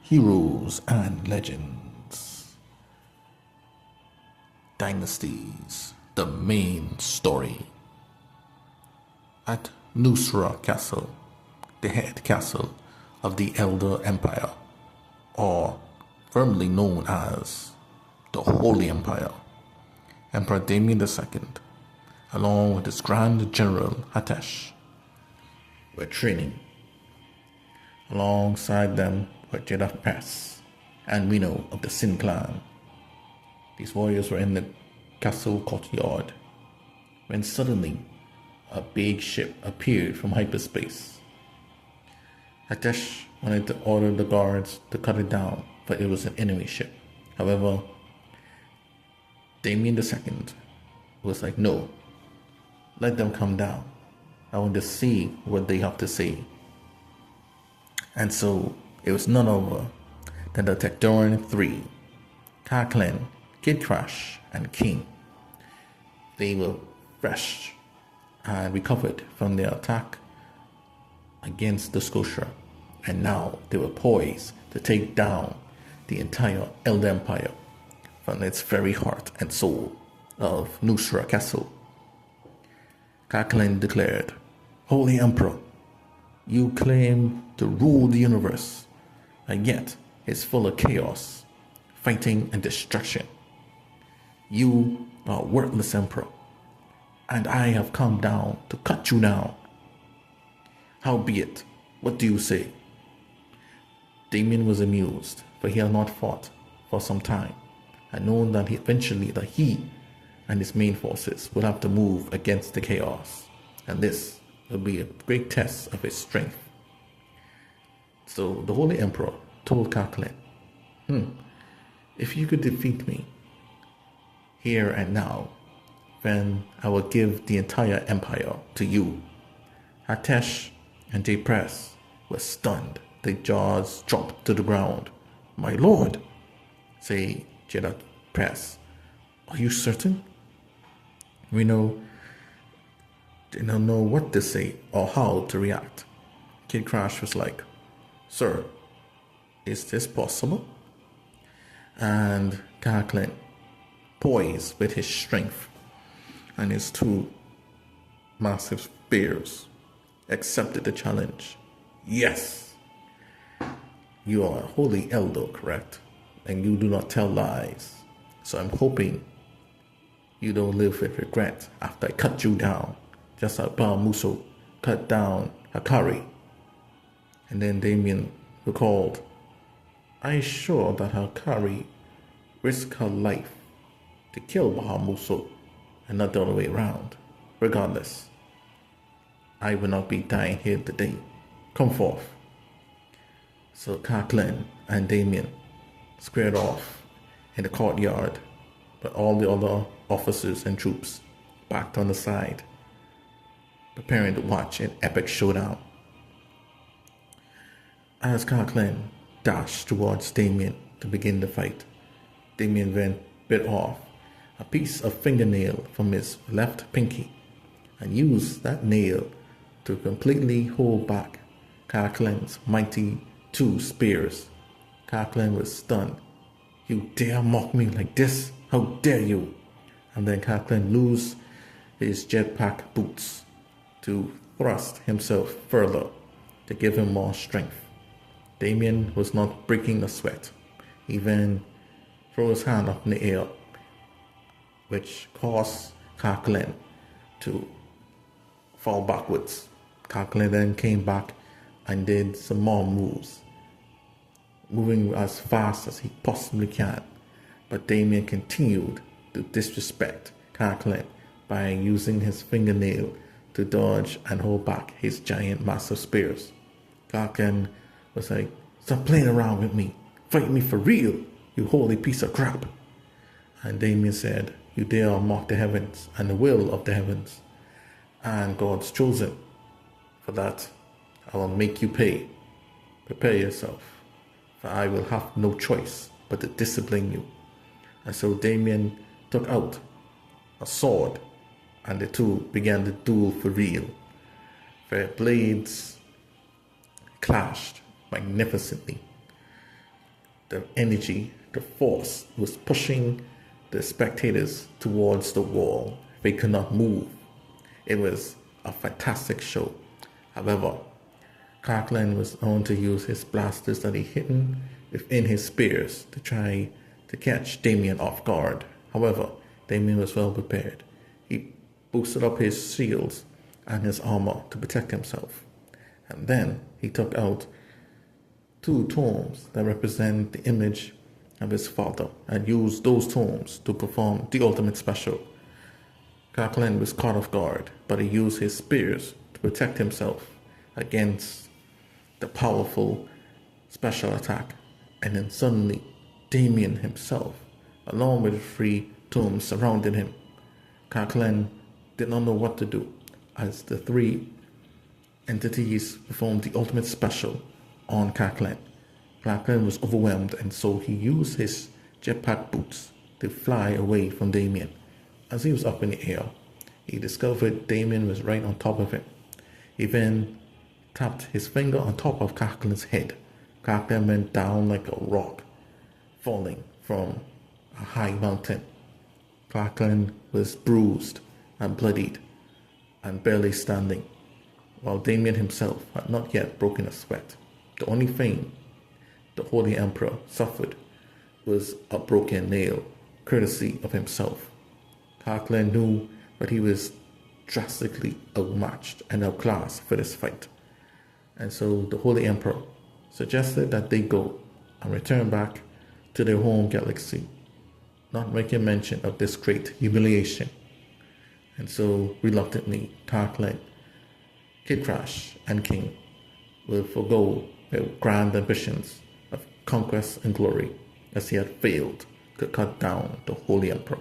Heroes and Legends. Dynasties, the main story. At Nurisa Castle, the head castle of the Elder Empire, or firmly known as the Holy Empire, Emperor Damien II, along with his Grand General Hatesh, were training. Alongside them were Jeddah Press and Reno of the Sin Clan. These warriors were in the castle courtyard when suddenly a big ship appeared from hyperspace. Hatesh wanted to order the guards to cut it down, but it was an enemy ship. However, Damien II was like, no, let them come down. I want to see what they have to say. And so it was none other than the Tectoran Three, Klein, Kid Crash, and King. They were fresh and recovered from their attack against the Scotia, and now they were poised to take down the entire Elder Empire from its very heart and soul of Nurisa Castle. Klein declared, "Holy Emperor, you claim to rule the universe, and yet it's full of chaos, fighting, and destruction. You are a worthless emperor, and I have come down to cut you down. Howbeit, what do you say?" Damien was amused, for he had not fought for some time, and known that he and his main forces would have to move against the chaos, and this would be a great test of his strength. So the Holy Emperor told Klein, if you could defeat me here and now, then I will give the entire empire to you. Hatesh and Press were stunned. Their jaws dropped to the ground. "My lord," say Jeddah Press, "are you certain?" Reno did not know what to say or how to react. Kid Crash was like, "Sir, is this possible?" And Klein, poised with his strength and his two massive spears, accepted the challenge. "Yes, you are a holy elder, correct? And you do not tell lies. So I'm hoping you don't live with regret after I cut you down, just like Baal Muso cut down Hakari." And then Damien recalled, "I am sure that Hakari risked her life to kill Baal Muso, and not the other way around. Regardless, I will not be dying here today. Come forth." So Klein and Damien squared off in the courtyard, but all the other officers and troops backed on the side, preparing to watch an epic showdown. As Klein dashed towards Damien to begin the fight, Damien then bit off a piece of fingernail from his left pinky and used that nail to completely hold back Klein's mighty two spears. Klein was stunned. "You dare mock me like this? How dare you?" And then Klein loosed his jetpack boots to thrust himself further to give him more strength. Damien was not breaking a sweat. He then threw his hand up in the air, which caused Klein to fall backwards. Klein then came back and did some more moves, moving as fast as he possibly can. But Damien continued to disrespect Klein by using his fingernail to dodge and hold back his giant massive spears. Klein was like, "Stop playing around with me. Fight me for real, you holy piece of crap." And Damien said, "You dare mock the heavens and the will of the heavens and God's chosen. For that, I will make you pay. Prepare yourself, for I will have no choice but to discipline you." And so Damien took out a sword, and the two began to duel for real. Their blades clashed magnificently. The energy, the force was pushing the spectators towards the wall. They could not move. It was a fantastic show. However, Klein was known to use his blasters that he hidden within his spears to try to catch Damien off guard. However, Damien was well prepared. He boosted up his shields and his armor to protect himself. And then he took out two tomes that represent the image of his father and used those tomes to perform the ultimate special. Klein was caught off guard, but he used his spears to protect himself against the powerful special attack. And then suddenly, Damien himself, along with the three tombs surrounding him. Klein did not know what to do as the three entities performed the ultimate special on Klein. Klein was overwhelmed, and so he used his jetpack boots to fly away from Damien. As he was up in the air, he discovered Damien was right on top of him. He then tapped his finger on top of Klein's head. Klein went down like a rock, falling from a high mountain. Klein was bruised and bloodied and barely standing, while Damien himself had not yet broken a sweat. The only thing the Holy Emperor suffered was a broken nail, courtesy of himself. Klein knew that he was drastically outmatched and outclassed for this fight. And so the Holy Emperor suggested that they go and return back to their home galaxy, not making mention of this great humiliation. And so, reluctantly, Klein, Kid Crash, and King will forego their grand ambitions of conquest and glory, as he had failed to cut down the Holy Emperor.